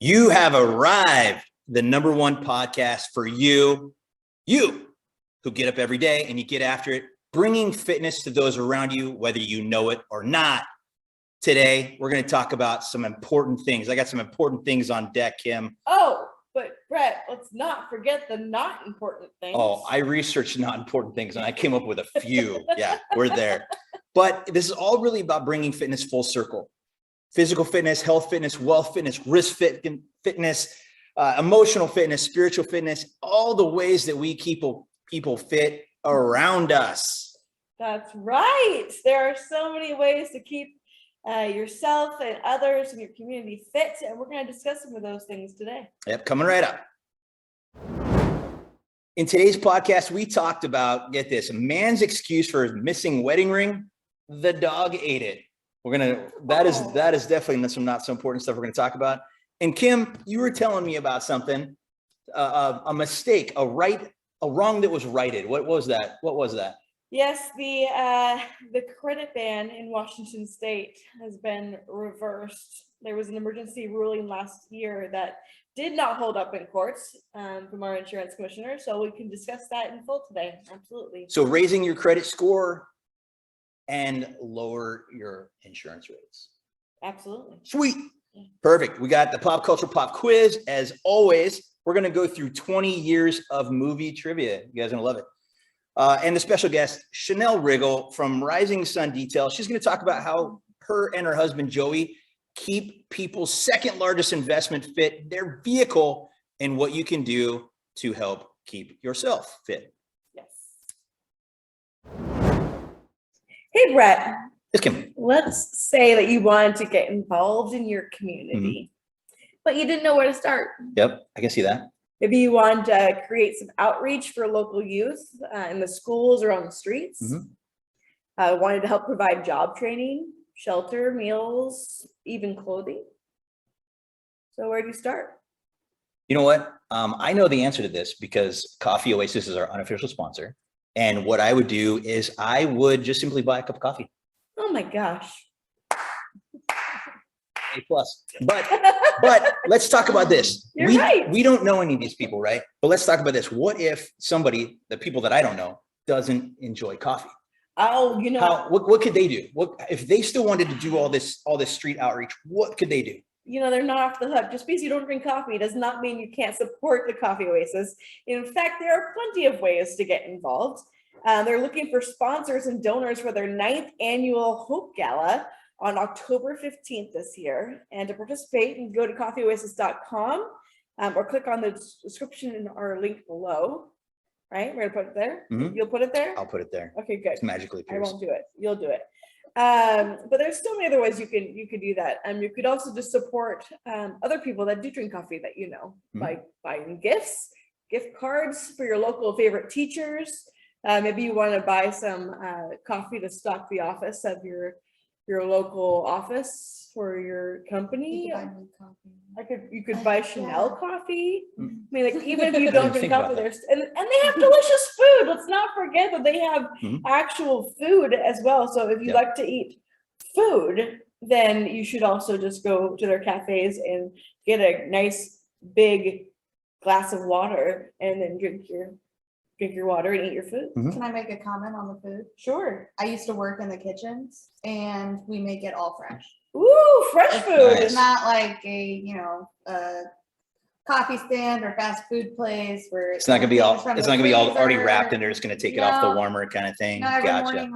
You have arrived, the number one podcast for you who get up every day and you get after it, bringing fitness to those around you, whether you know it or not. Today, we're going to talk about some important things. I got some important things on deck, Kim. Oh, but Brett, let's not forget the not important things. Oh, I researched not important things and I came up with a few. Yeah, we're there. But this is all really about bringing fitness full circle. Physical fitness, health fitness, wealth fitness, risk fitness, emotional fitness, spiritual fitness, all the ways that we keep people fit around us. That's right. There are so many ways to keep yourself and others in your community fit, and we're going to discuss some of those things today. Yep, coming right up. In today's podcast, we talked about, get this, a man's excuse for his missing wedding ring. The dog ate it. That is definitely some not so important stuff we're going to talk about. And Kim, you were telling me about something, a mistake, a wrong that was righted. What was that? Yes, the credit ban in Washington State has been reversed. There was an emergency ruling last year that did not hold up in courts from our insurance commissioner, so we can discuss that in full today. Absolutely. So raising your credit score and lower your insurance rates. Absolutely. Sweet. Perfect. We got the pop culture pop quiz. As always, we're going to go through 20 years of movie trivia. You guys are going to love it. And the special guest, Chanel Riggle from Rising Sun Detail. She's going to talk about how her and her husband, Joey, keep people's second largest investment fit, their vehicle, and what you can do to help keep yourself fit. Yes. Hey, Brett. Yes, Kim. Let's say that you wanted to get involved in your community, but you didn't know where to start. Yep, I can see that. Maybe you want to create some outreach for local youth in the schools or on the streets. Wanted to help provide job training, shelter, meals, even clothing. So where do you start? You know what? I know the answer to this because Coffee Oasis is our unofficial sponsor. And what I would do is I would just simply buy a cup of coffee. Oh my gosh. A+. But let's talk about this. We don't know any of these people, right? But let's talk about this. What if somebody, the people that I don't know, doesn't enjoy coffee? Oh, you know, what could they do? What if they still wanted to do all this street outreach? What could they do? You know, they're not off the hook. Just because you don't drink coffee does not mean you can't support the Coffee Oasis. In fact, there are plenty of ways to get involved. They're looking for sponsors and donors for their 9th annual Hope Gala on October 15th this year. And to participate, you can go to coffeeoasis.com or click on the description in our link below. Right? We're going to put it there. You'll put it there? I'll put it there. Okay, good. It's magically appears. I won't do it. You'll do it. But there's so many other ways you could do that. You could also just support other people that do drink coffee that you know by buying gifts, gift cards for your local favorite teachers. Maybe you want to buy some coffee to stock the office of your local office for your company. You could buy Chanel coffee. I mean, like, even if you don't drink coffee, and they have delicious food. Let's not forget that they have actual food as well. So if you like to eat food, then you should also just go to their cafes and get a nice big glass of water and then drink your water and eat your food. Can I make a comment on the food? Sure. I used to work in the kitchens and we make it all fresh. Ooh, fresh food. It's not like a coffee stand or fast food place where it's not gonna be all already wrapped and they're just gonna take it off the warmer kind of thing. No, every morning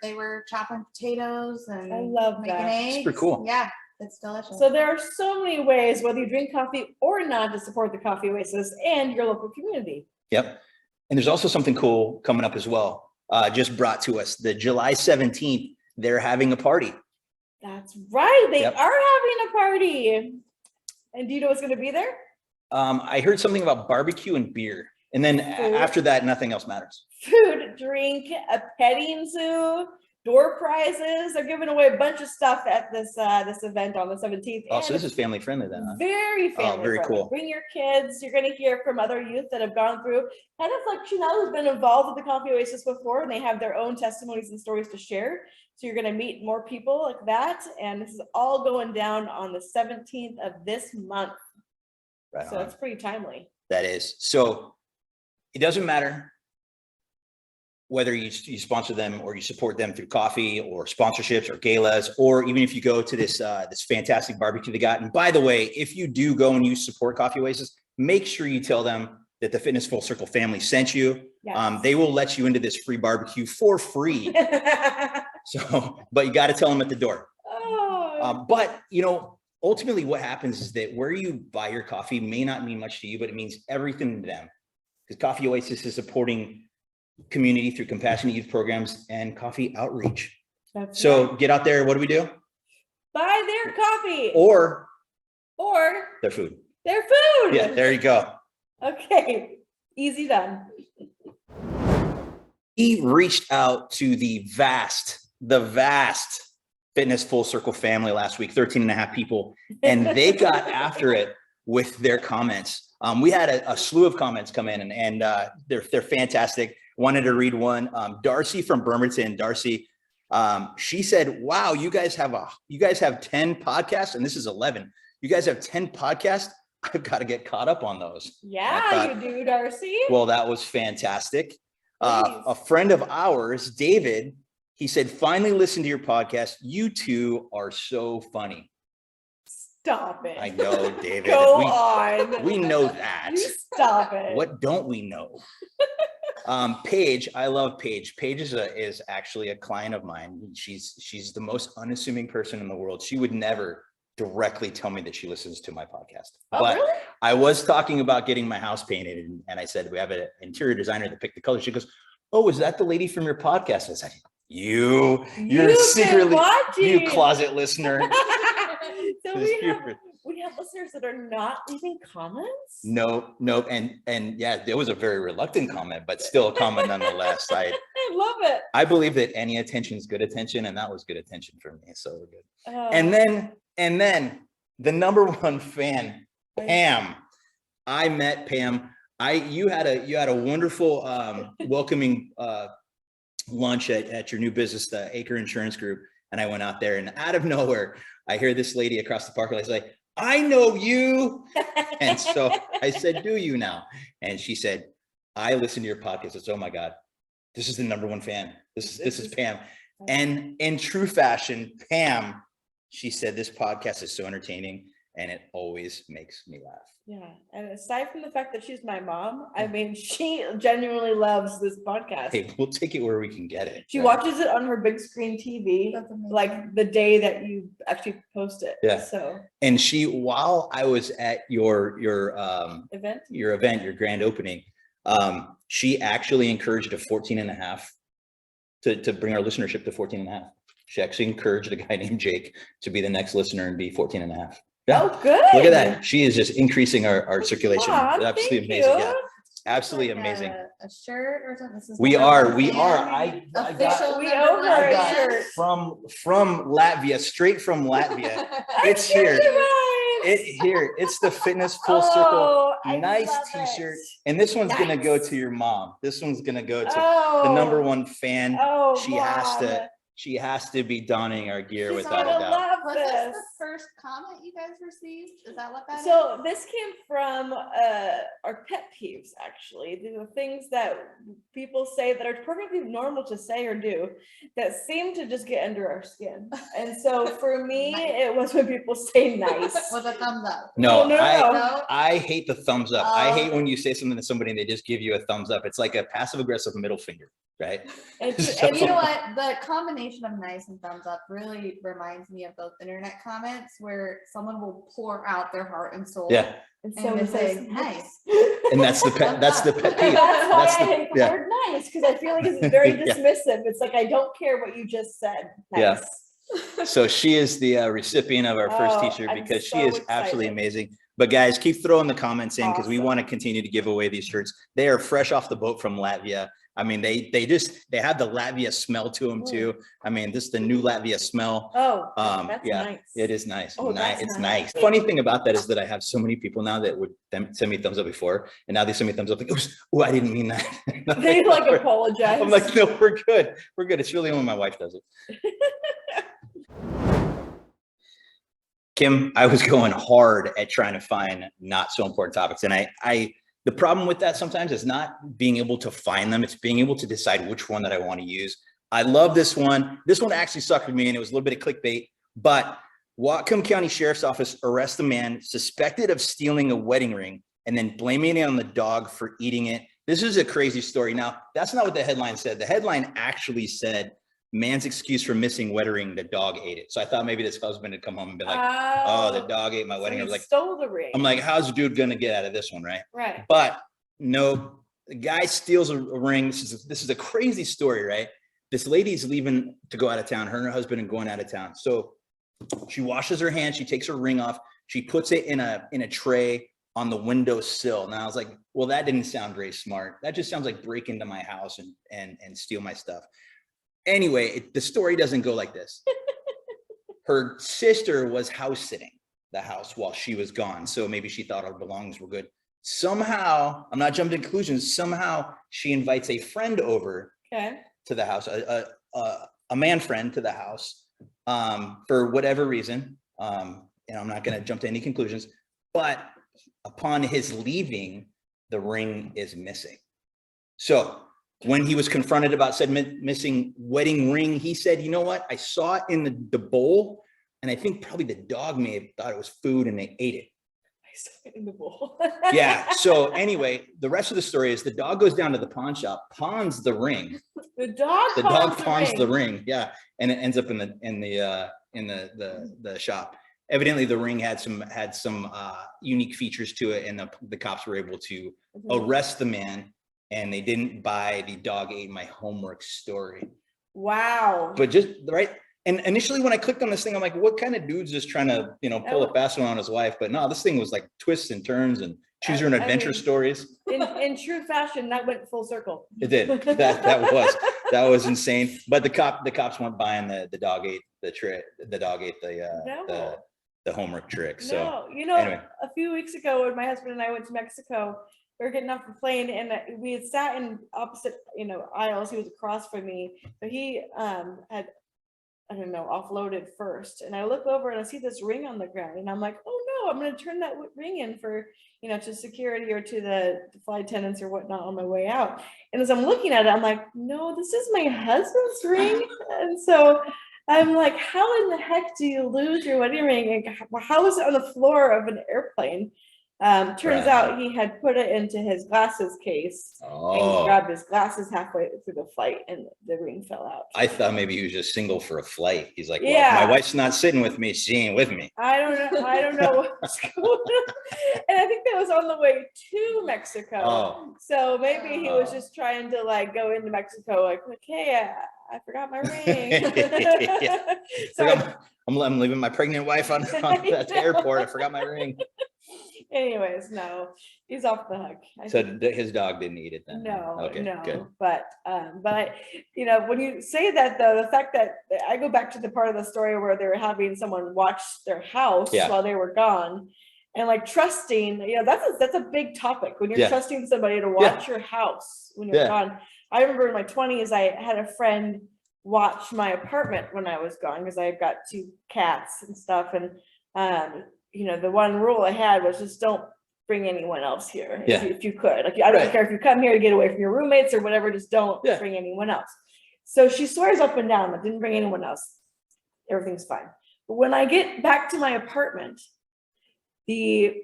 they were chopping potatoes and I love making that. eggs. Super cool. Yeah, it's delicious. So there are so many ways, whether you drink coffee or not, to support the Coffee Oasis and your local community. Yep. And there's also something cool coming up as well. Just brought to us the July 17th. They're having a party. That's right. They are having a party. And do you know what's going to be there? I heard something about barbecue and beer. And then after that, nothing else matters. Food, drink, a petting zoo, door prizes. They're giving away a bunch of stuff at this event on the 17th. Oh, so this is family friendly then, huh? Very family very friendly. cool. Bring your kids. You're going to hear from other youth that have gone through, kind of like Chanel has been involved with the Coffee Oasis before, and they have their own testimonies and stories to share. So you're going to meet more people like that. And this is all going down on the 17th of this month. Right So on. it's pretty timely. That is. So it doesn't matter whether you sponsor them or you support them through coffee or sponsorships or galas, or even if you go to this this fantastic barbecue they got. And by the way, if you do go and you support Coffee Oasis, make sure you tell them that the Fitness Full Circle family sent you. Yes. They will let you into this free barbecue for free. So, but you got to tell them at the door. Oh. But you know, ultimately what happens is that where you buy your coffee may not mean much to you, but it means everything to them, because Coffee Oasis is supporting community through compassionate youth programs and coffee outreach. That's So right. get out there. What do we do? Buy their coffee Or or their food. their food. Yeah, there you go. Okay, easy done. He reached out to the vast Fitness Full Circle family last week, 13 and a half people, and they got after it with their comments. We had a slew of comments come in, and they're fantastic. Wanted to read one. Darcy from Bremerton. Darcy, she said, "Wow, you guys have 10 podcasts, and this is 11. You guys have 10 podcasts. I've got to get caught up on those." Yeah, you do, Darcy. Well, that was fantastic. A friend of ours, David, he said, "Finally listen to your podcast. You two are so funny." Stop it. I know, David. Go on. We know that. You stop it. What don't we know? Paige, I love Paige. Paige is actually a client of mine. She's the most unassuming person in the world. She would never directly tell me that she listens to my podcast. Oh, But really? I was talking about getting my house painted, and I said, we have an interior designer that picked the color. She goes, "Oh, is that the lady from your podcast?" I said, you're You've secretly, been watching. you closet listener. So we have listeners that are not leaving comments. No, and yeah, there was a very reluctant comment, but still a comment nonetheless. I love it. I believe that any attention is good attention, and that was good attention for me. So we're good. Oh. And then the number one fan, Pam. I met Pam. You had a wonderful welcoming lunch at your new business, the Acre Insurance Group, and I went out there, and out of nowhere, I hear this lady across the parking lot say, "I know you." And so I said, "Do you now?" And she said, "I listen to your podcast." I said, "Oh my God, this is the number one fan. This is Pam." And in true fashion, Pam, she said, "This podcast is so entertaining and it always makes me laugh." Yeah, and aside from the fact that she's my mom, I mean, she genuinely loves this podcast. Hey, we'll take it where we can get it. She right? watches it on her big screen TV, That's amazing. like the day that you actually post it. Yeah. So And she, while I was at your event. your grand opening, she actually encouraged a 14 and a half to bring our listenership to 14 and a half. She actually encouraged a guy named Jake to be the next listener and be 14 and a half. Yeah. Oh, good. Look at that. She is just increasing our circulation. Aw, Absolutely thank amazing. you. Yeah. Absolutely Like amazing. A shirt or something. This is We the are. number We one are. fan. I Official got, We number owe one her a got fan. shirt. from Latvia, straight from Latvia. It's here. It's the Fitness Full Circle. Oh, I Nice love t-shirt. it. And this one's gonna go Nice. to your mom. This one's gonna go to Oh, the number one fan. Oh, She has to be donning our gear She's without a gonna doubt. love Was this this. the first comment you guys received? Is that what that is? So this came from our pet peeves, actually. These are things that people say that are perfectly normal to say or do that seem to just get under our skin. And so for me, Nice. it was when people say nice. With a thumbs up. No, No. No? I hate the thumbs up. I hate Oh. when you say something to somebody and they just give you a thumbs up. It's like a passive aggressive middle finger, right? And, So- And you know what? The combination of nice and thumbs up really reminds me of those internet comments where someone will pour out their heart and soul. Yeah. and And so they it say says nice. And that's the pet peeve. That's why That's I the- hate the yeah. word nice, because I feel like it's very Yeah. dismissive. It's like, I don't care what you just said. Yeah. Nice. So she is the recipient of our first Oh, t-shirt I'm because she so is absolutely excited. amazing. But guys, keep throwing the comments in because we Awesome. want to continue to give away these shirts. They are fresh off the boat from Latvia. I mean, they have the Latvia smell to them too. I mean, this is the new Latvia smell. Oh, that's Yeah, nice. it is nice. Oh, that's It's nice. nice. Funny thing about that is that I have so many people now that would send me thumbs up before, and now they send me thumbs up like, "Oh, I didn't mean that." They like apologize. I'm like, "No, we're good. We're good." It's really when my wife does it. Kim, I was going hard at trying to find not so important topics. And the problem with that sometimes is not being able to find them. It's being able to decide which one that I want to use. I love this one. This one actually suckered me, and it was a little bit of clickbait, but Whatcom County Sheriff's Office arrests a man suspected of stealing a wedding ring and then blaming it on the dog for eating it. This is a crazy story. Now, that's not what the headline said. The headline actually said, man's excuse for missing wedding ring, the dog ate it. So I thought maybe this husband had come home and been like, oh, the dog ate my wedding ring. I was like, stole the ring. I'm like, how's the dude gonna get out of this one, right? Right. But no, the guy steals a ring. This is a crazy story, right? This lady's leaving to go out of town. Her and her husband are going out of town. So she washes her hands. She takes her ring off. She puts it in a tray on the windowsill. Now I was like, well, that didn't sound very smart. That just sounds like break into my house and steal my stuff. Anyway, the story doesn't go like this. Her sister was house sitting the house while she was gone. So maybe she thought her belongings were good. Somehow, I'm not jumping to conclusions. Somehow she invites a friend over to the house, a man friend to the house for whatever reason. And I'm not going to jump to any conclusions, but upon his leaving, the ring is missing. So when he was confronted about said missing wedding ring, he said, you know what? I saw it in the bowl, and I think probably the dog may have thought it was food and they ate it. I saw it in the bowl. Yeah. So anyway, the rest of the story is the dog goes down to the pawn shop, pawns the ring. The dog pawns the ring. Yeah. And it ends up in the shop. Evidently the ring had some unique features to it, and the cops were able to arrest the man. And they didn't buy the dog ate my homework story. Wow. But just right. And initially when I clicked on this thing, I'm like, what kind of dude's just trying to, pull a fast one on his wife? But no, this thing was like twists and turns and choose your own adventure stories. In true fashion, that went full circle. It did. That was insane. But the cops weren't buying the dog ate the trick. The dog ate the homework trick. So anyway. A few weeks ago when my husband and I went to Mexico, we were getting off the plane, and we had sat in opposite, aisles. He was across from me, but he had, I don't know, offloaded first. And I look over and I see this ring on the ground, and I'm like, oh no, I'm going to turn that ring in for, to security or to the flight attendants or whatnot on my way out. And as I'm looking at it, I'm like, no, this is my husband's ring. And so I'm like, how in the heck do you lose your wedding ring? And how is it on the floor of an airplane? Turns out he had put it into his glasses case and grabbed his glasses halfway through the flight, and the ring fell out. I thought maybe he was just single for a flight. He's like, well, my wife's not sitting with me. She ain't with me. I don't know what's going on. And I think that was on the way to Mexico. Oh. So maybe he was just trying to go into Mexico, hey, I forgot my ring. So I'm leaving my pregnant wife on at the airport. I forgot my ring. Anyways, no, he's off the hook. So his dog didn't eat it then? No, okay, no. Good. But when you say that, though, the fact that I go back to the part of the story where they were having someone watch their house while they were gone, and trusting, that's a big topic when you're trusting somebody to watch your house when you're gone. I remember in my 20s, I had a friend watch my apartment when I was gone because I've got 2 cats and stuff, and the one rule I had was just don't bring anyone else here if you could. I don't care if you come here to get away from your roommates or whatever, just don't bring anyone else. So she swears up and down that didn't bring anyone else. Everything's fine. But when I get back to my apartment, the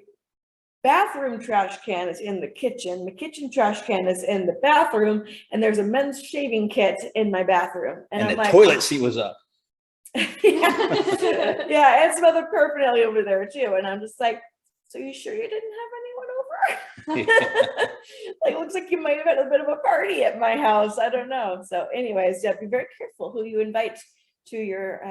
bathroom trash can is in the kitchen. The kitchen trash can is in the bathroom, and there's a men's shaving kit in my bathroom. And I'm the toilet seat was up. And some other paraphernalia over there too. And I'm just like, so you sure you didn't have anyone over? Looks like you might have had a bit of a party at my house. I don't know. So anyways, be very careful who you invite to your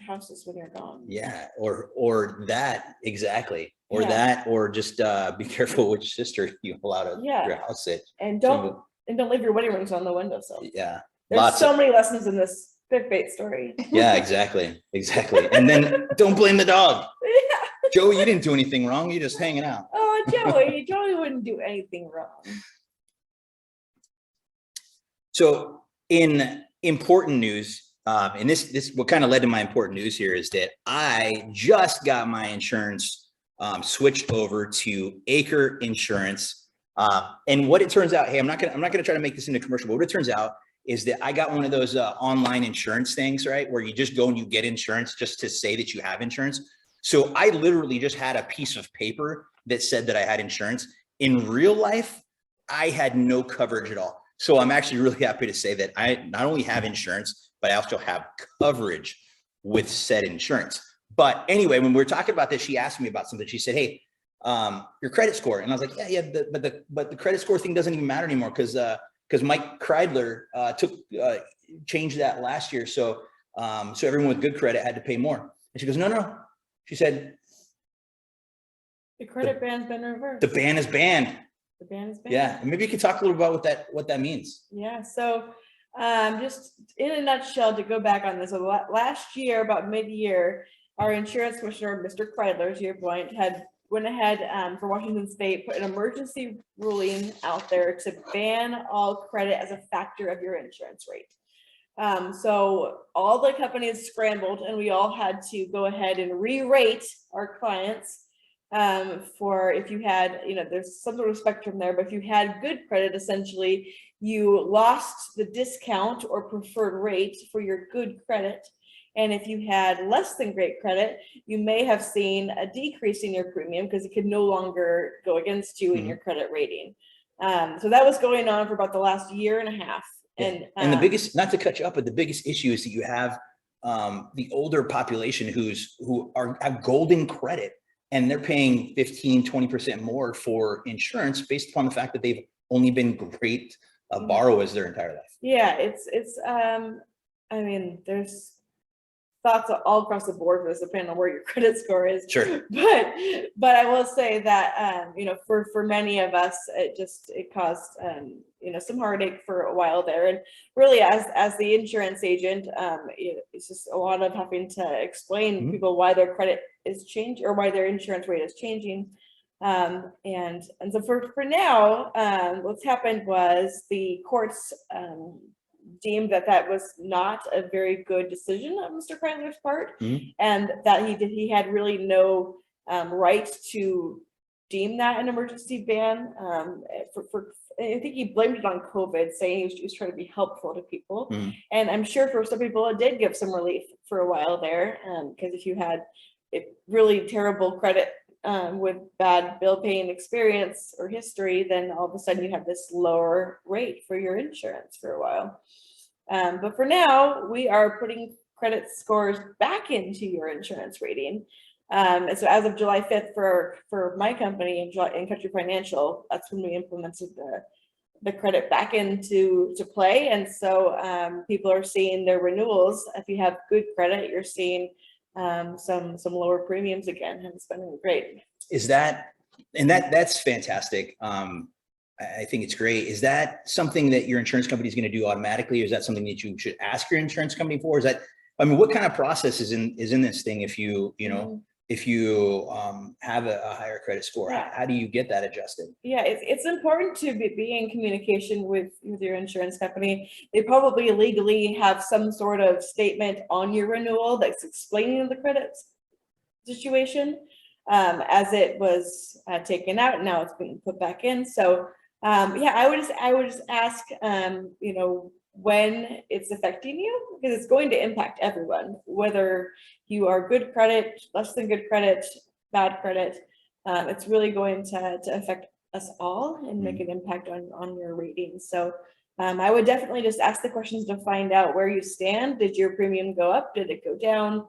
houses when you're gone. Yeah, or that exactly. Or that, or just be careful which sister you allow to your house sit. And don't leave your wedding rings on the windowsill. Yeah. There's so many lessons in this clickbait story. Yeah, exactly. And then don't blame the dog. Joey, you didn't do anything wrong. You're just hanging out. Oh, Joey wouldn't do anything wrong. So in important news, And this what kind of led to my important news here is that I just got my insurance switched over to Acre Insurance. And what it turns out, hey, I'm not gonna try to make this into a commercial, but what it turns out is that I got one of those online insurance things, right? Where you just go and you get insurance just to say that you have insurance. So I literally just had a piece of paper that said that I had insurance. In real life, I had no coverage at all. So I'm actually really happy to say that I not only have insurance, but I also have coverage with said insurance. But anyway, when we were talking about this, she asked me about something. She said, hey, your credit score. And I was like, yeah, but the credit score thing doesn't even matter anymore because Mike Kreidler changed that last year. So everyone with good credit had to pay more. And she goes, no. She said, The credit ban's been reversed. the ban is banned. The ban is banned. Yeah. And maybe you could talk a little about what that means. Yeah. So just in a nutshell, to go back on this, so last year, about mid-year, our insurance commissioner, Mr. Kreidler, to your point, went ahead for Washington State, put an emergency ruling out there to ban all credit as a factor of your insurance rate. So all the companies scrambled and we all had to go ahead and re-rate our clients for if you had, there's some sort of spectrum there, but if you had good credit, essentially you lost the discount or preferred rate for your good credit. And if you had less than great credit, you may have seen a decrease in your premium because it could no longer go against you in your credit rating. So that was going on for about the last year and a half. Yeah. And the biggest, not to cut you up, but the biggest issue is that you have the older population who have golden credit and they're paying 15-20% more for insurance based upon the fact that they've only been great borrowers their entire life. Yeah, I mean, there's thoughts all across the board for this, depending on where your credit score is. Sure. But I will say that for many of us, it caused some heartache for a while there. And really, as the insurance agent, it's just a lot of having to explain to people why their credit is changing or why their insurance rate is changing. And so for now, what's happened was the courts deemed that was not a very good decision on Mr. Kreidler's part, and that he had really no right to deem that an emergency ban. I think he blamed it on COVID, saying he was trying to be helpful to people. And I'm sure for some people it did give some relief for a while there, because if you had really terrible credit with bad bill paying experience or history, then all of a sudden you have this lower rate for your insurance for a while. But for now, we are putting credit scores back into your insurance rating. And so as of July 5th for my company in Country Financial, that's when we implemented the credit back into play. And so people are seeing their renewals. If you have good credit, you're seeing some lower premiums again, and it's been great. That's fantastic. I think it's great. Is that something that your insurance company is going to do automatically? Or is that something that you should ask your insurance company for? What kind of process is in this thing? If you have a higher credit score, how do you get that adjusted? Yeah, it's important to be in communication with your insurance company. They probably legally have some sort of statement on your renewal that's explaining the credit situation as it was taken out and now it's being put back in. So I would just ask when it's affecting you, because it's going to impact everyone, whether you are good credit, less than good credit, bad credit. It's really going to affect us all and make an impact on your ratings. So I would definitely just ask the questions to find out where you stand. Did your premium go up? Did it go down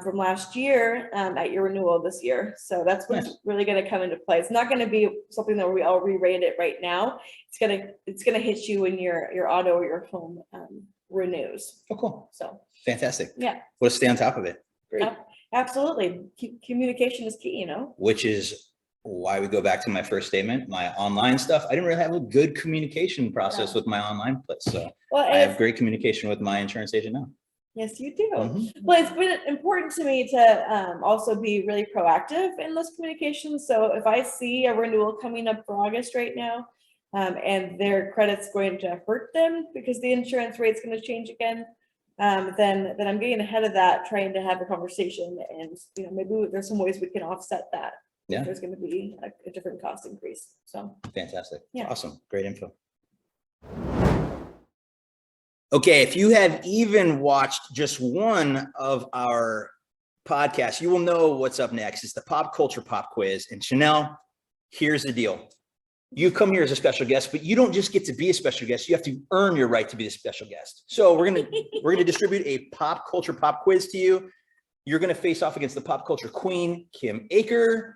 from last year at your renewal this year? So that's what's really going to come into play. It's not going to be something that we all re-rate it right now. It's gonna hit you when your auto or your home renews. Oh, cool. So fantastic. Yeah. We'll stay on top of it. Great. Absolutely. Communication is key, Which is why we go back to my first statement, my online stuff. I didn't really have a good communication process with my online place. So I have great communication with my insurance agent now. Yes, you do. Well, it's been important to me to also be really proactive in those communications. So if I see a renewal coming up for August right now, and their credit's going to hurt them because the insurance rate's going to change again, then I'm getting ahead of that, trying to have a conversation, and maybe there's some ways we can offset that. Yeah. If there's going to be a different cost increase. So Fantastic. Yeah. Awesome. Great info. Okay, if you have even watched just one of our podcasts, you will know what's up next. It's the Pop Culture Pop Quiz. And Chanel, here's the deal. You come here as a special guest, but you don't just get to be a special guest. You have to earn your right to be a special guest. So we're gonna distribute a Pop Culture Pop Quiz to you. You're gonna face off against the pop culture queen, Kim Aker,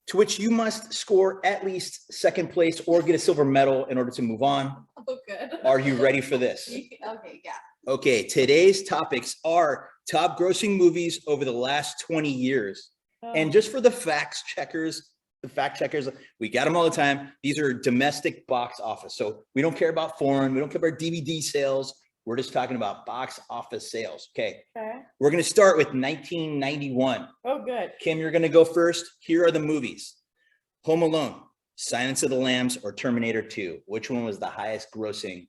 to which you must score at least second place or get a silver medal in order to move on. Oh, good. Are you ready for this? Okay, yeah. Okay, today's topics are top grossing movies over the last 20 years. And just for the fact checkers, we got them all the time. These are domestic box office. So we don't care about foreign, we don't care about DVD sales. We're just talking about box office sales. Okay. We're going to start with 1991. Oh, good. Kim, you're going to go first. Here are the movies: Home Alone, Silence of the Lambs, or Terminator 2. Which one was the highest grossing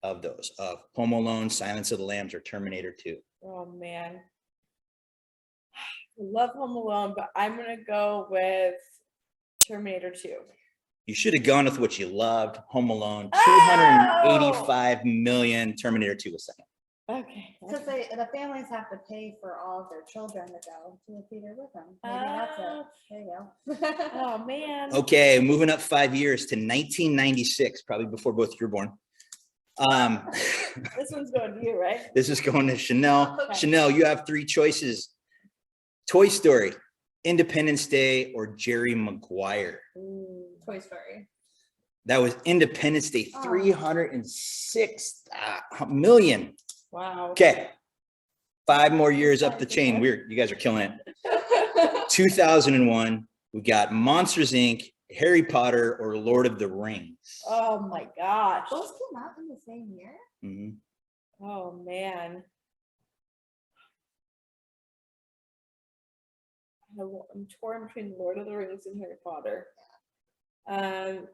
of those? Of Home Alone, Silence of the Lambs, or Terminator 2? Oh man, I love Home Alone, but I'm gonna go with Terminator 2. You should have gone with what you loved. Home Alone, 285 million. Terminator 2 was second. Okay. Because the families have to pay for all of their children to go to the theater with them. Maybe that's it. There you go. Oh man. Okay, moving up 5 years to 1996, probably before both you were born. This one's going to you, right? This is going to Chanel. Okay. Chanel, you have three choices: Toy Story, Independence Day, or Jerry Maguire. Toy Story. That was Independence Day, Oh. 306 million. Wow. Okay, 5 more years up the chain. You guys are killing it. 2001, we got Monsters Inc., Harry Potter, or Lord of the Rings. Oh my gosh. Those came out in the same year? Mhm. Oh man. I'm torn between Lord of the Rings and Harry Potter.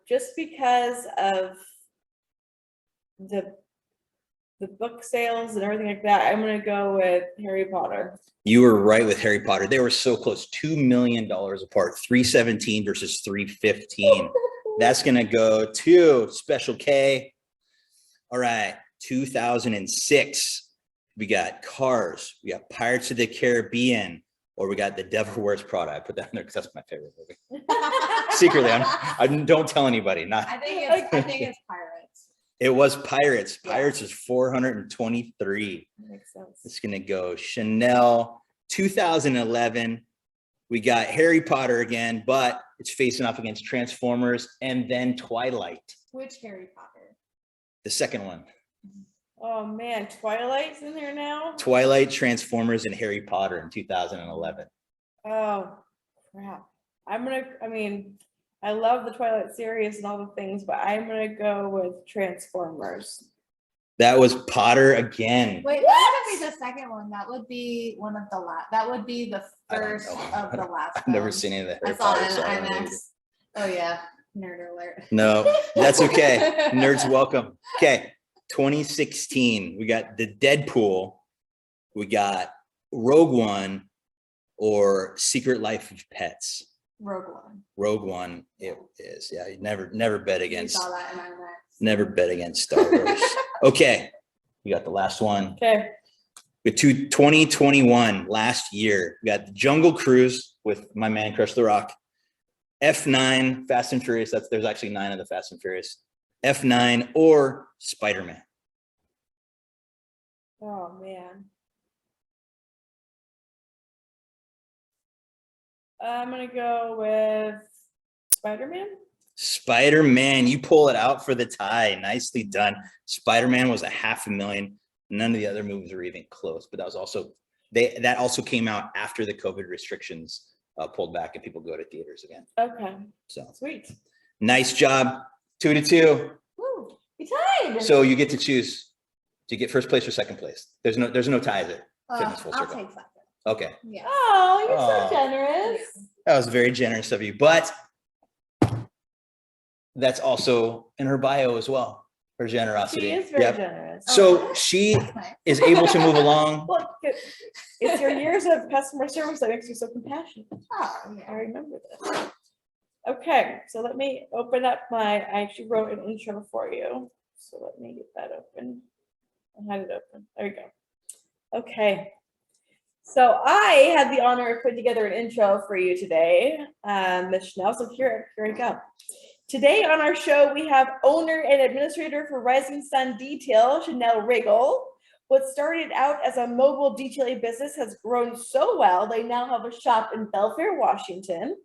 Just because of the book sales and everything like that, I'm gonna go with Harry Potter. You were right with Harry Potter. They were so close, $2 million apart, 317 versus 315. That's going to go to Special K. All right, 2006. We got Cars. We got Pirates of the Caribbean, or we got The Devil Wears Prada. I put that in there because that's my favorite movie. Secretly, I don't tell anybody. I think it's Pirates. It was Pirates. Yeah. Pirates is 423. Makes sense. It's going to go Chanel. 2011. We got Harry Potter again, but it's facing off against Transformers and then Twilight. Which Harry Potter? The second one. Oh man, Twilight's in there now. Twilight, Transformers, and Harry Potter in 2011. Oh crap. I love the Twilight series and all the things, but I'm gonna go with Transformers. That was Potter again. Wait, that wouldn't be the second one. That would be one of the last. That would be the I don't first know. of the last. I've never films. seen any of the I Harry saw Potter. it so I in don't know IMAX. Oh yeah, nerd alert. No, that's okay. Nerds welcome. Okay, 2016. We got the Deadpool. We got Rogue One, or Secret Life of Pets. Rogue One. Rogue One. It is. Yeah, you never bet You against. saw that in IMAX. Never bet against Star Wars. Okay, we got the last one. Okay. With 2021, last year, we got the Jungle Cruise with my man Crush the Rock. F9, Fast and Furious. There's actually 9 of the Fast and Furious. F9 or Spider-Man. Oh man. I'm gonna go with Spider-Man. Spider-Man, you pull it out for the tie. Nicely done. Spider-Man was $500,000. None of the other movies were even close, but that was also that also came out after the COVID restrictions pulled back and people go to theaters again. Okay. So Sweet. nice job. 2-2. Woo. We tied. So you get to choose. Do you get first place or second place? There's no ties at Fitness Full I'll Circle. take second. Okay. Yeah. Oh, you're Oh. so generous. That was very generous of you, but that's also in her bio as well. her generosity. She is very Yep. generous. So she That's nice. is able to move along. Well, it's your years of customer service that makes you so compassionate. Oh, I yeah. remember this. Okay, so let me open up I actually wrote an intro for you. So let me get that open. I had it open. There you go. Okay. So I had the honor of putting together an intro for you today, Ms. Chanel. So here we go. Today on our show, we have owner and administrator for Rising Sun Detail, Chanel Riggle. What started out as a mobile detailing business has grown so well, they now have a shop in Belfair, Washington.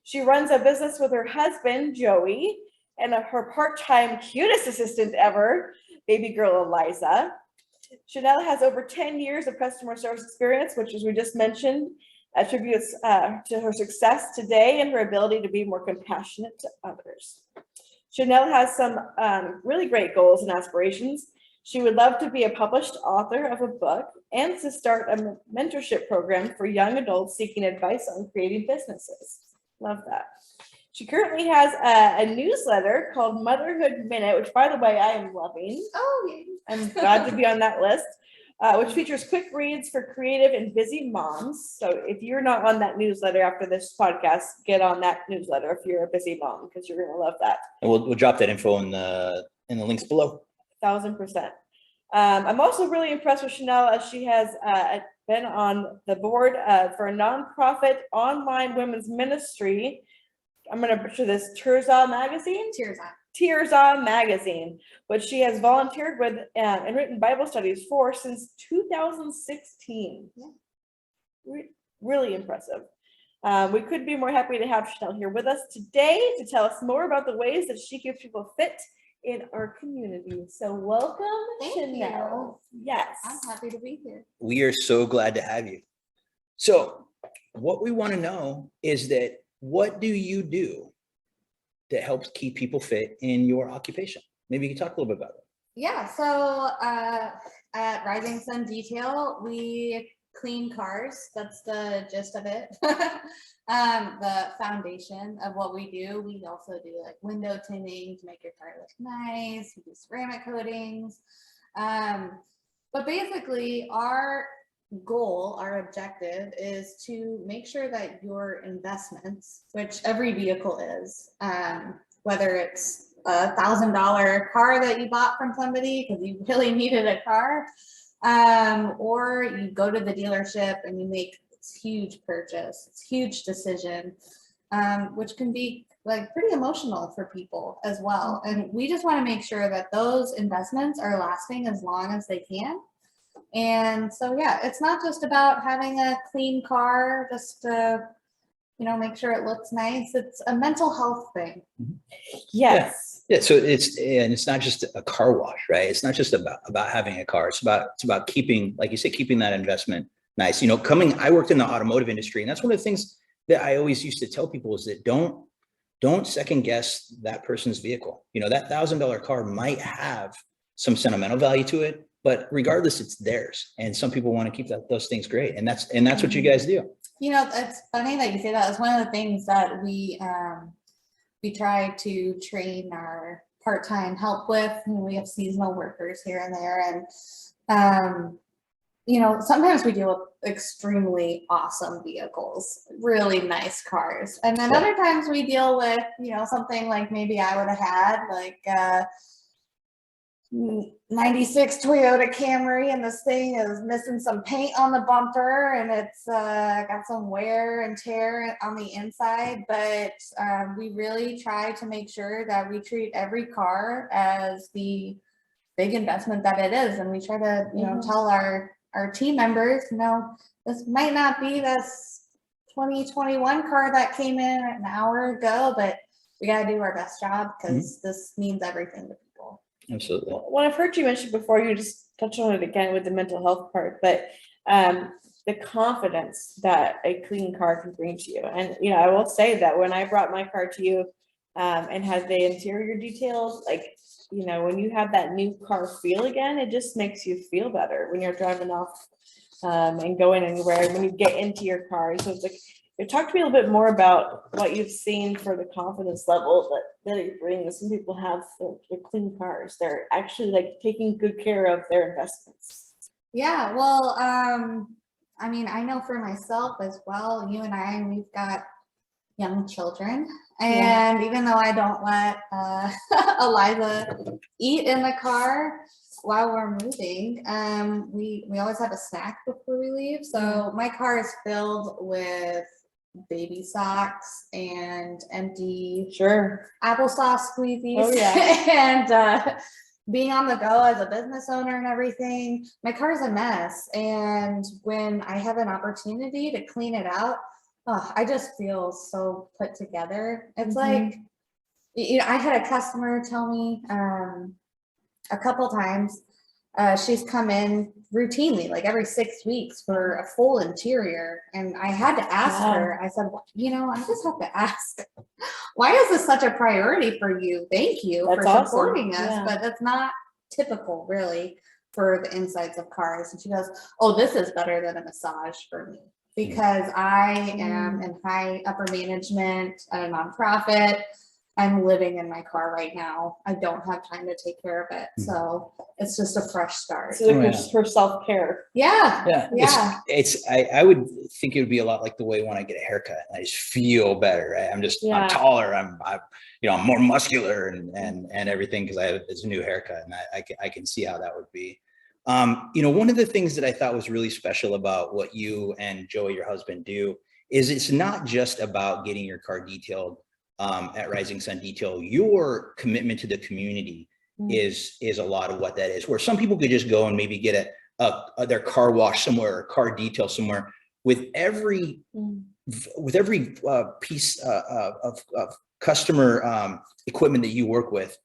She runs a business with her husband, Joey, and her part-time cutest assistant ever, baby girl Eliza. Chanel has over 10 years of customer service experience, which, as we just mentioned, attributes to her success today and her ability to be more compassionate to others. Chanel has some really great goals and aspirations. She would love to be a published author of a book and to start a mentorship program for young adults seeking advice on creating businesses. Love that. She currently has a newsletter called Motherhood Minute, which, by the way, I am loving. Oh, yeah. I'm glad to be on that list, which features quick reads for creative and busy moms. So if you're not on that newsletter after this podcast, get on that newsletter if you're a busy mom, because you're going to love that. And we'll drop that info in the links below. 1000%. I'm also really impressed with Chanel, as she has been on the board for a nonprofit online women's ministry. I'm going to butcher this, Tirzah magazine? Tirzah magazine, which she has volunteered with and written Bible studies for since 2016. Yeah. Really impressive. We couldn't be more happy to have Chanel here with us today to tell us more about the ways that she keeps people fit in our community. So welcome, Chanel. Yes. I'm happy to be here. We are so glad to have you. So what we want to know is that what do you do that helps keep people fit in your occupation? Maybe you can talk a little bit about it. Yeah, so at Rising Sun Detail, we clean cars. That's the gist of it. The foundation of what we do. We also do like window tinting to make your car look nice. We do ceramic coatings. But basically our goal, our objective is to make sure that your investments, which every vehicle is, whether it's $1,000 car that you bought from somebody because you really needed a car, or you go to the dealership and you make this huge purchase, this huge decision, which can be like pretty emotional for people as well. And we just want to make sure that those investments are lasting as long as they can. And so, yeah, it's not just about having a clean car just to, make sure it looks nice. It's a mental health thing. Yes. Yeah. So it's not just a car wash, right? It's not just about having a car. It's about keeping, like you said, keeping that investment nice. I worked in the automotive industry, and that's one of the things that I always used to tell people is that don't second guess that person's vehicle. That $1,000 car might have some sentimental value to it, but regardless, it's theirs. And some people want to keep those things great. And that's what you guys do. It's funny that you say that. It's one of the things that we try to train our part-time help with. We have seasonal workers here and there. And, sometimes we deal with extremely awesome vehicles, really nice cars. And then other times we deal with, something like maybe I would have had like 96 Toyota Camry, and this thing is missing some paint on the bumper, and it's got some wear and tear on the inside. But we really try to make sure that we treat every car as the big investment that it is, and we try to tell our team members, this might not be this 2021 car that came in an hour ago, but we got to do our best job because this means everything to people. Absolutely. Well, I've heard you mention before, you just touched on it again with the mental health part, but the confidence that a clean car can bring to you. And, I will say that when I brought my car to you and had the interior details, when you have that new car feel again, it just makes you feel better when you're driving off and going anywhere, when you get into your car. So it's like, Talk to me a little bit more about what you've seen for the confidence level that it brings. Some people have the clean cars. They're actually like taking good care of their investments. Yeah, well, I mean, I know for myself as well, you and I, we've got young children. And even though I don't let Eliza eat in the car while we're moving, we always have a snack before we leave. So my car is filled with baby socks and empty applesauce squeezies. Oh, yeah. And being on the go as a business owner and everything, my car's a mess. And when I have an opportunity to clean it out, oh, I just feel so put together. It's like, you know, I had a customer tell me a couple times, she's come in routinely, like every 6 weeks for a full interior. And I had to ask her, I said, you know, I just have to ask, why is this such a priority for you? Thank you for supporting us, but that's not typical really for the insides of cars. And she goes, oh, this is better than a massage for me because I am in high upper management at a nonprofit. I'm living in my car right now. I don't have time to take care of it. So it's just a fresh start. So for self-care. Yeah. I would think it would be a lot like the way when I get a haircut, I just feel better. Right? I'm taller. I'm more muscular and everything because I have this new haircut, and I can see how that would be. One of the things that I thought was really special about what you and Joey, your husband, do is it's not just about getting your car detailed at Rising Sun Detail. Your commitment to the community is a lot of what that is, where some people could just go and maybe get their car wash somewhere or car detail somewhere. With every piece of customer equipment that you work with,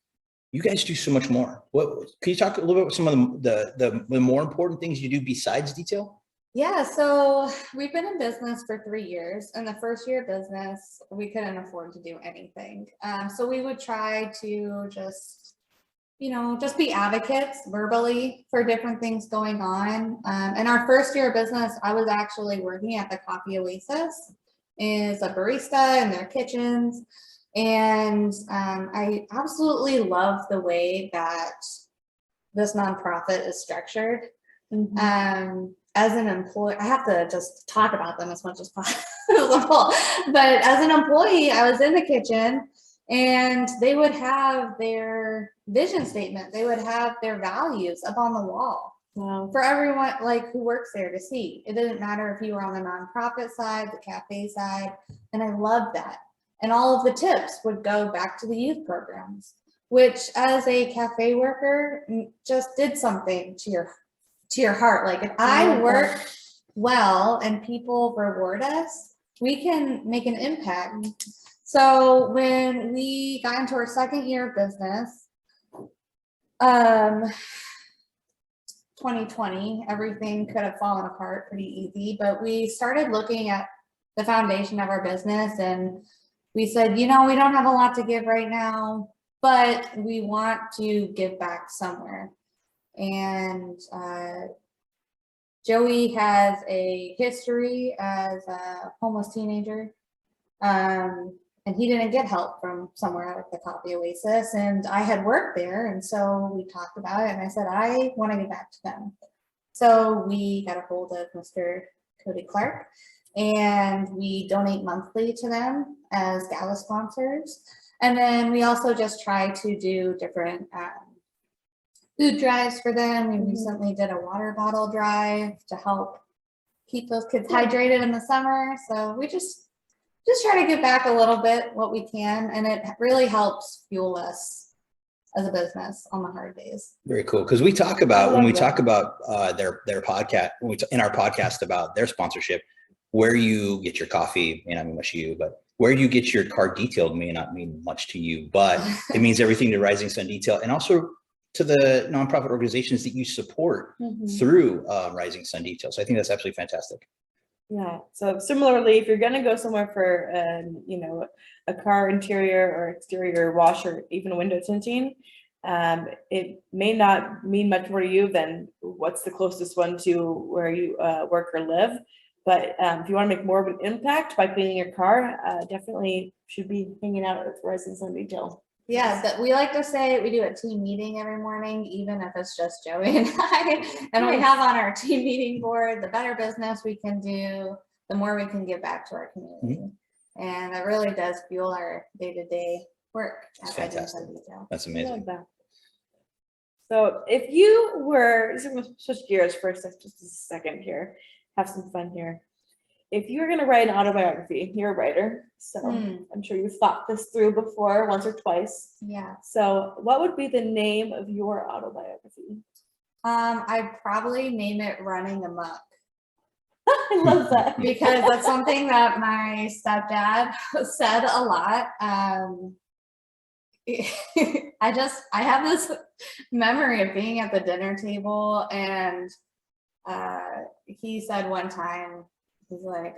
you guys do so much more. Can you talk a little bit about some of the more important things you do besides detail? Yeah, so we've been in business for 3 years. In the first year of business, we couldn't afford to do anything. So we would try to just be advocates verbally for different things going on. In our first year of business, I was actually working at the Coffee Oasis as a barista in their kitchens. And I absolutely love the way that this nonprofit is structured. As an employee, I have to just talk about them as much as possible. But as an employee, I was in the kitchen and they would have their vision statement. They would have their values up on the wall for everyone who works there to see. It didn't matter if you were on the nonprofit side, the cafe side. And I loved that. And all of the tips would go back to the youth programs, which as a cafe worker just did something to your heart. Like if I work well and people reward us, we can make an impact. So when we got into our second year of business, 2020, everything could have fallen apart pretty easy, but we started looking at the foundation of our business and we said, we don't have a lot to give right now, but we want to give back somewhere. And Joey has a history as a homeless teenager, and he didn't get help from somewhere out of the Coffee Oasis. And I had worked there, and so we talked about it, and I said, I want to get back to them. So we got a hold of Mr. Cody Clark, and we donate monthly to them as gala sponsors. And then we also just try to do different food drives for them. We recently did a water bottle drive to help keep those kids hydrated in the summer. So we just try to give back a little bit what we can, and it really helps fuel us as a business on the hard days. Very cool. Because we talk about when we talk about their podcast, in our podcast about their sponsorship, where you get your coffee may not mean much to you, but where you get your car detailed may not mean much to you, but it means everything to Rising Sun Detail and also to the nonprofit organizations that you support through Rising Sun Detail. So I think that's absolutely fantastic. Yeah. So similarly, if you're going to go somewhere for, a car interior or exterior wash or even window tinting, it may not mean much more to you than what's the closest one to where you work or live. But if you want to make more of an impact by cleaning your car, definitely should be hanging out with Rising Sun Detail. Yeah, that we like to say we do a team meeting every morning, even if it's just Joey and I. And we have on our team meeting board, the better business we can do, the more we can give back to our community. And it really does fuel our day-to-day work. That's fantastic. That's I amazing. love that. So if you were, so I'm gonna switch gears for just a second here, have some fun here. If you were going to write an autobiography, you're a writer, so I'm sure you've thought this through before, once or twice. Yeah. So what would be the name of your autobiography? I'd probably name it Running Amok. I love that. Because that's something that my stepdad said a lot. I have this memory of being at the dinner table, and he said one time, he's like,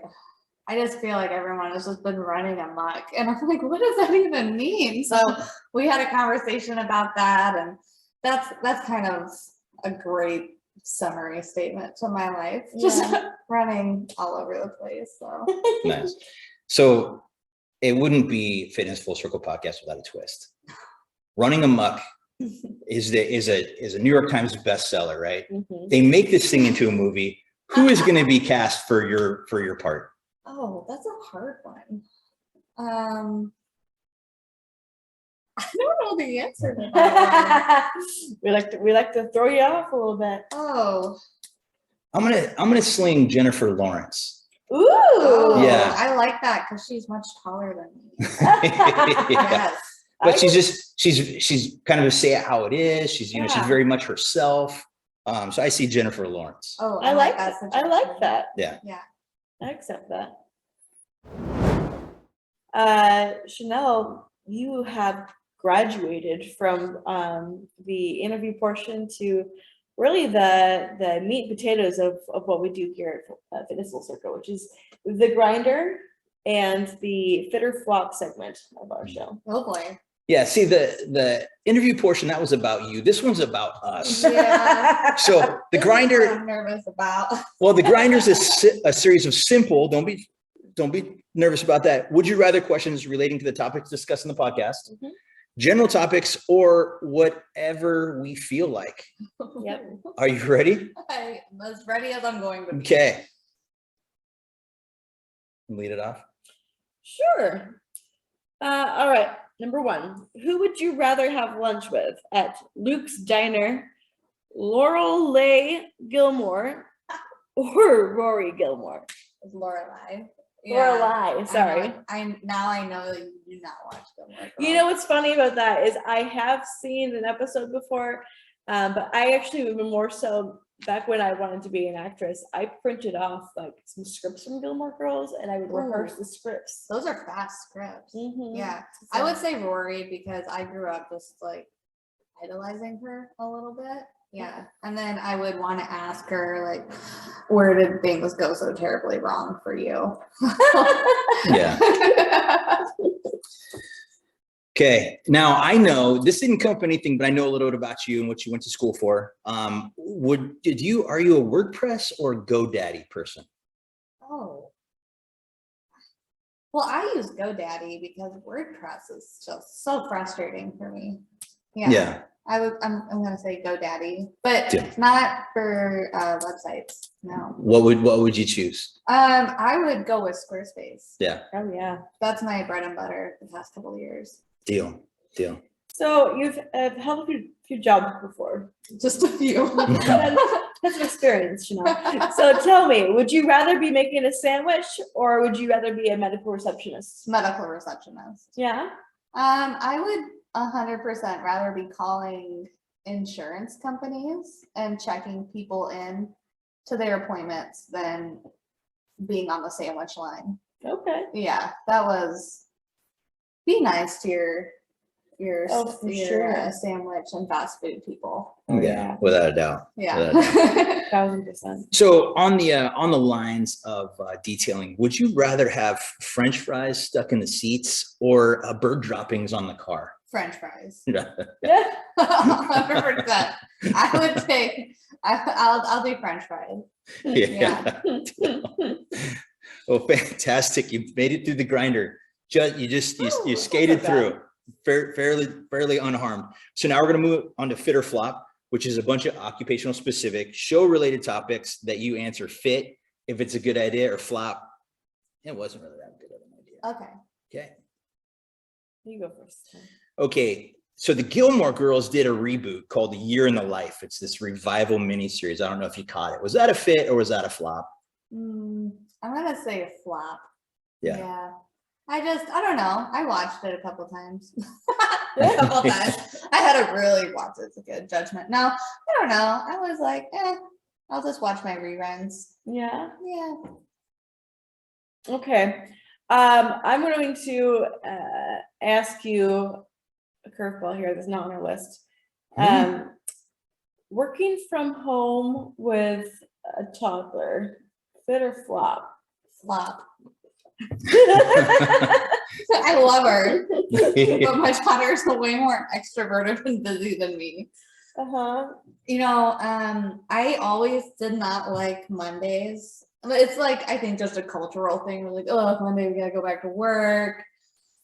I just feel like everyone has just been running amok. And I'm like, what does that even mean? So we had a conversation about that, and that's kind of a great summary statement to my life. Just running all over the place. So Nice. So it wouldn't be Fitness Full Circle podcast without a twist. Running Amok is a New York Times bestseller, right? They make this thing into a movie. Who is going to be cast for your part? Oh, that's a hard one. I don't know the answer to that one. we like to throw you off a little bit. Oh. I'm gonna sling Jennifer Lawrence. Ooh. Oh, Yeah. I like that because she's much taller than me. Yeah. Yes. But she's kind of say it how it is. She's she's very much herself. So I see Jennifer Lawrence. Oh, I like that. I like that. Yeah. Yeah. I accept that. Chanel, you have graduated from the interview portion to really the meat and potatoes of what we do here at Fitness Full Circle, which is the grinder and the fit or flop segment of our show. Oh boy. Yeah, see the interview portion, that was about you. This one's about us. Yeah. So the grinder, I'm nervous about. well, the grinder's a series of simple, don't be nervous about that. Would you rather questions relating to the topics discussed in the podcast, general topics, or whatever we feel like. Yep. Are you ready? I'm as ready as I'm going to be. Okay. Lead it off. Sure. All right. Number one, who would you rather have lunch with at Luke's Diner, Laurel Gilmore or Rory Gilmore? It's Lorelai. Lorelai, sorry. I know that you do not watch Gilmore Girls. You know what's funny about that is I have seen an episode before, but I actually even more so back when I wanted to be an actress, I printed off like some scripts from Gilmore Girls and I would rehearse the scripts. Those are fast scripts. Yeah. So, I would say Rory because I grew up just like idolizing her a little bit. Yeah. And then I would want to ask her, like, where did things go so terribly wrong for you? Yeah. Okay. Now I know this didn't come up anything, but I know a little bit about you and what you went to school for. Are you a WordPress or GoDaddy person? Oh. Well, I use GoDaddy because WordPress is just so frustrating for me. Yeah. I'm gonna say GoDaddy, but not for websites. No. What would you choose? I would go with Squarespace. Yeah. Oh yeah. That's my bread and butter the past couple of years. Deal. So you've held a few jobs before. Just a few. That's an experience, Chanel. So tell me, would you rather be making a sandwich or would you rather be a medical receptionist? Medical receptionist. Yeah. I would 100% rather be calling insurance companies and checking people in to their appointments than being on the sandwich line. Okay. Yeah, that was be nice to your sandwich and fast food people. Yeah, without a doubt. Yeah. 1,000%. So on the lines of detailing, would you rather have French fries stuck in the seats or bird droppings on the car? French fries. Yeah. 100%. I'll do French fries. Yeah. Well, fantastic. You made it through the grinder. You skated through fairly unharmed. So now we're going to move on to fit or flop, which is a bunch of occupational specific show related topics that you answer fit if it's a good idea, or flop, it wasn't really that good of an idea. Okay. You go first. Okay. So the Gilmore Girls did a reboot called A Year in the Life. It's this revival miniseries. I don't know if you caught it. Was that a fit or was that a flop? I'm gonna say a flop. Yeah. I don't know. I watched it a couple times. I had to really watch it to get judgment. No, I don't know. I was like, I'll just watch my reruns. Yeah. Yeah. Okay. I'm going to ask you a curveball here that's not on our list. Working from home with a toddler, fit or flop? Flop. I love her, but my daughter's way more extroverted and busy than me. I always did not like Mondays. It's like, I think just a cultural thing. We're like, oh, Monday we gotta go back to work.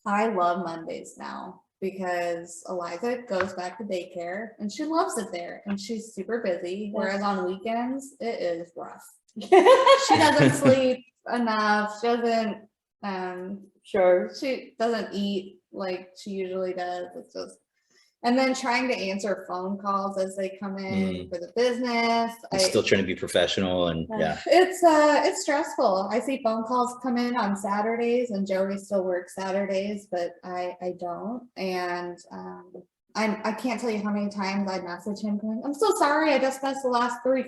I love Mondays now because Eliza goes back to daycare and she loves it there and she's super busy. Whereas on weekends, it is rough. She doesn't sleep enough. She doesn't she doesn't eat like she usually does. It's just, and then trying to answer phone calls as they come in for the business. I'm still trying to be professional, and it's stressful. I see phone calls come in on Saturdays, and Joey still works Saturdays, but I don't. And I can't tell you how many times I message him going, I'm so sorry, I just missed the last three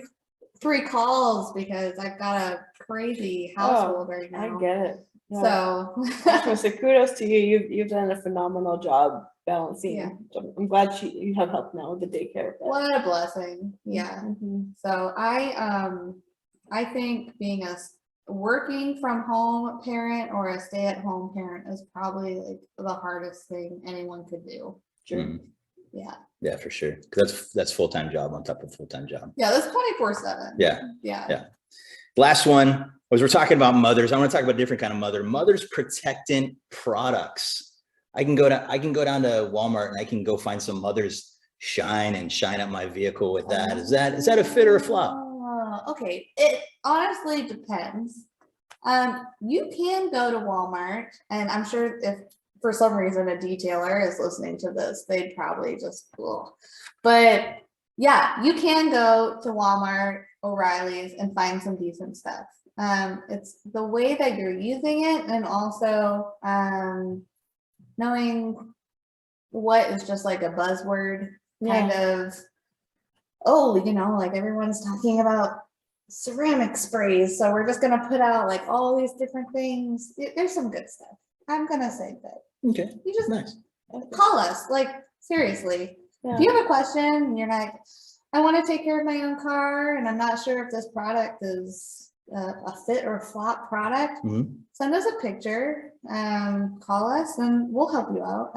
calls because I've got a crazy household right now. I get it. Yeah. So kudos to you. You've done a phenomenal job balancing. Yeah. I'm glad you have help now with the daycare. What a blessing. Yeah. So I think being a working from home parent or a stay-at-home parent is probably like the hardest thing anyone could do. Sure. Yeah, for sure. Because that's full-time job on top of full-time job. Yeah, that's 24/7. Yeah. Last one was, we're talking about mothers. I want to talk about a different kind of mother. Mother's protectant products. I can go down to Walmart and I can go find some Mother's Shine and shine up my vehicle with that. Is that a fit or a flop? Okay, it honestly depends. You can go to Walmart, and I'm sure if for some reason a detailer is listening to this, they'd probably just but yeah, you can go to Walmart, O'Reilly's, and find some decent stuff. It's the way that you're using it, and also knowing what is just like a buzzword kind of, like everyone's talking about ceramic sprays, so we're just gonna put out like all these different things. There's some good stuff. I'm gonna say that. Okay. You just nice. Call us, like seriously. If you have a question and you're like, I want to take care of my own car and I'm not sure if this product is a fit or a flop product, send us a picture, call us, and we'll help you out.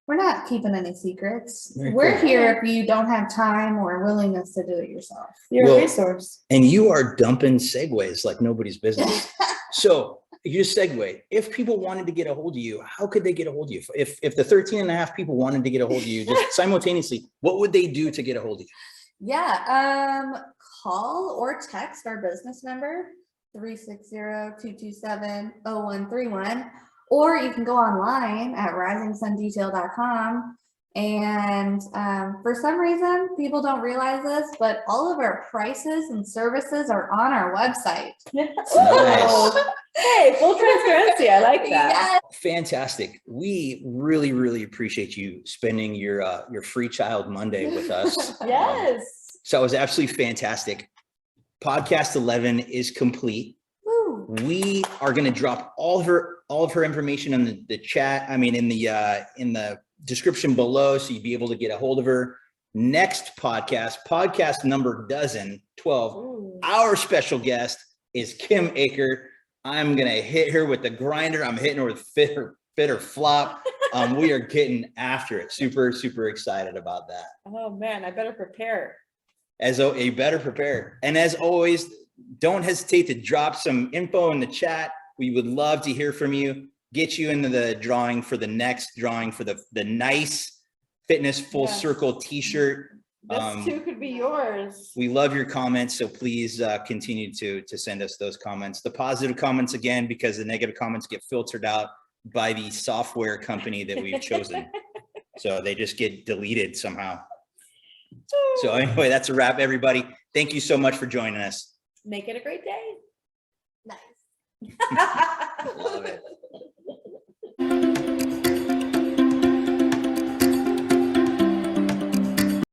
We're not keeping any secrets. We're here if you don't have time or willingness to do it yourself. You're a resource. And you are dumping segues like nobody's business. So you just segue. If people wanted to get a hold of you, how could they get a hold of you? If the 13 and a half people wanted to get a hold of you just simultaneously, what would they do to get a hold of you? Yeah, call or text our business number, 360-227-0131, or you can go online at risingsundetail.com. And for some reason, people don't realize this, but all of our prices and services are on our website. Nice. Hey, full transparency. I like that. Yes. Fantastic. We really, really appreciate you spending your free child Monday with us. Yes. So it was absolutely fantastic. Podcast 11 is complete. Woo. We are going to drop all of her information in the chat. I mean, in the description below, so you'd be able to get a hold of her. Next podcast number 12. Ooh. Our special guest is Kim Aker. I'm gonna hit her with the grinder. I'm hitting her with fit or flop. We are getting after it. Super, super excited about that. Oh man, I better prepare. You better prepare. And as always, don't hesitate to drop some info in the chat. We would love to hear from you. Get you into the drawing for the next drawing for the nice Fitness Full Circle t-shirt. This too could be yours. We love your comments, so please continue to send us those comments. The positive comments, again, because the negative comments get filtered out by the software company that we've chosen. So they just get deleted somehow. So anyway, that's a wrap, everybody. Thank you so much for joining us. Make it a great day. Nice. Love it.